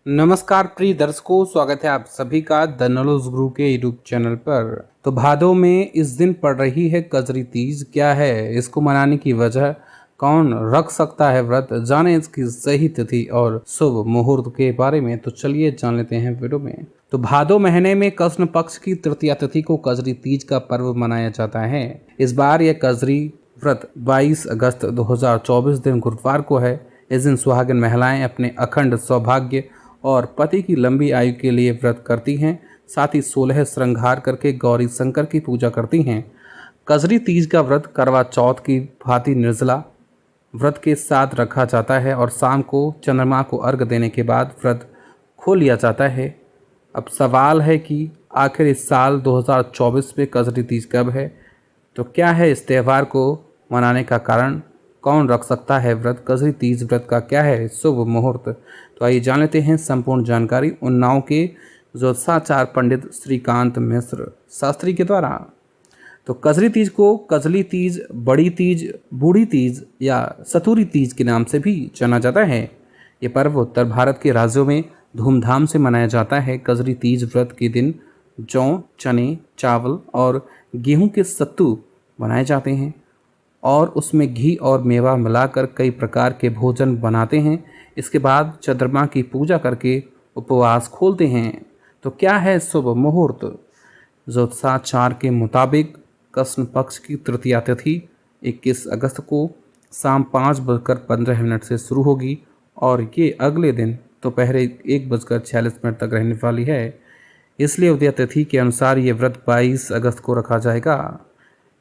नमस्कार प्रिय दर्शकों, स्वागत है आप सभी का द नॉलेज गुरु के यूट्यूब चैनल पर। तो भादों में इस दिन पड़ रही है कजरी तीज। क्या है इसको मनाने की वजह, कौन रख सकता है व्रत, जाने इसकी सही तिथि और शुभ मुहूर्त के बारे में। तो चलिए जान लेते हैं वीडियो में। तो भादो महीने में कृष्ण पक्ष की तृतीया तिथि को कजरी तीज का पर्व मनाया जाता है। इस बार यह कजरी व्रत 22 अगस्त 2024 दिन गुरुवार को है। इस दिन सुहागिन महिलाएं अपने अखंड सौभाग्य और पति की लंबी आयु के लिए व्रत करती हैं। साथ ही 16 श्रृंगार करके गौरी शंकर की पूजा करती हैं। कजरी तीज का व्रत करवा चौथ की भांति निर्जला व्रत के साथ रखा जाता है और शाम को चंद्रमा को अर्घ देने के बाद व्रत खोल लिया जाता है। अब सवाल है कि आखिर इस साल 2024 में कजरी तीज कब है? तो क्या है इस त्यौहार को मनाने का कारण, कौन रख सकता है व्रत, कजरी तीज व्रत का क्या है शुभ मुहूर्त? तो आइए जान लेते हैं संपूर्ण जानकारी उन्नाव के ज्योतिषाचार्य पंडित श्रीकांत मिश्र शास्त्री के द्वारा। तो कजरी तीज को कजली तीज, बड़ी तीज, बूढ़ी तीज या सतुरी तीज के नाम से भी जाना जाता है। ये पर्व उत्तर भारत के राज्यों में धूमधाम से मनाया जाता है। कजरी तीज व्रत के दिन जौ, चने, चावल और गेहूं के सत्तू बनाए जाते हैं और उसमें घी और मेवा मिलाकर कई प्रकार के भोजन बनाते हैं। इसके बाद चंद्रमा की पूजा करके उपवास खोलते हैं। तो क्या है शुभ मुहूर्त? ज्योतिषाचार्य के मुताबिक कृष्ण पक्ष की तृतीया तिथि 21 अगस्त को शाम 5:15 से शुरू होगी और ये अगले दिन दोपहर 1:46 तक रहने वाली है। इसलिए उदय तिथि के अनुसार ये व्रत 22 अगस्त को रखा जाएगा।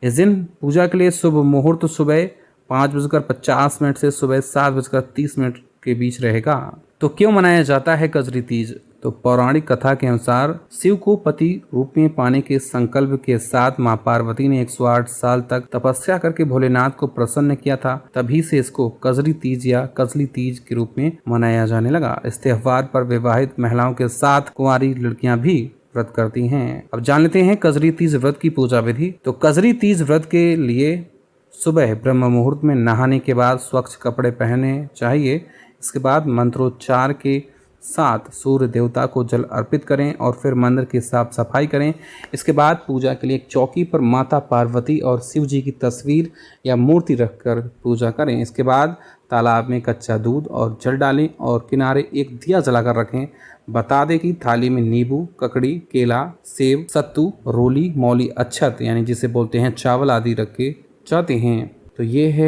इस दिन पूजा के लिए शुभ मुहूर्त सुबह 5:50 से सुबह 7:30 के बीच रहेगा। तो क्यों मनाया जाता है कजरी तीज? तो पौराणिक कथा के अनुसार शिव को पति रूप में पाने के संकल्प के साथ मां पार्वती ने 108 साल तक तपस्या करके भोलेनाथ को प्रसन्न किया था। तभी से इसको कजरी तीज या कजली तीज के रूप में मनाया जाने लगा। इस त्योहार पर विवाहित महिलाओं के साथ कुंवारी लड़कियां भी व्रत करती हैं। अब जान लेते हैं कजरी तीज व्रत की पूजा विधि। तो कजरी तीज व्रत के लिए सुबह ब्रह्म मुहूर्त में नहाने के बाद स्वच्छ कपड़े पहने चाहिए। इसके बाद मंत्रोच्चार के साथ सूर्य देवता को जल अर्पित करें और फिर मंदिर की साफ सफाई करें। इसके बाद पूजा के लिए एक चौकी पर माता पार्वती और शिव जी की तस्वीर या मूर्ति रखकर पूजा करें। इसके बाद तालाब में कच्चा दूध और जल डालें और किनारे एक दिया जलाकर रखें। बता दें कि थाली में नींबू, ककड़ी, केला, सेब, सत्तू, रोली, मौली, अच्छत यानी जिसे बोलते हैं चावल आदि रखे जाते हैं। तो ये है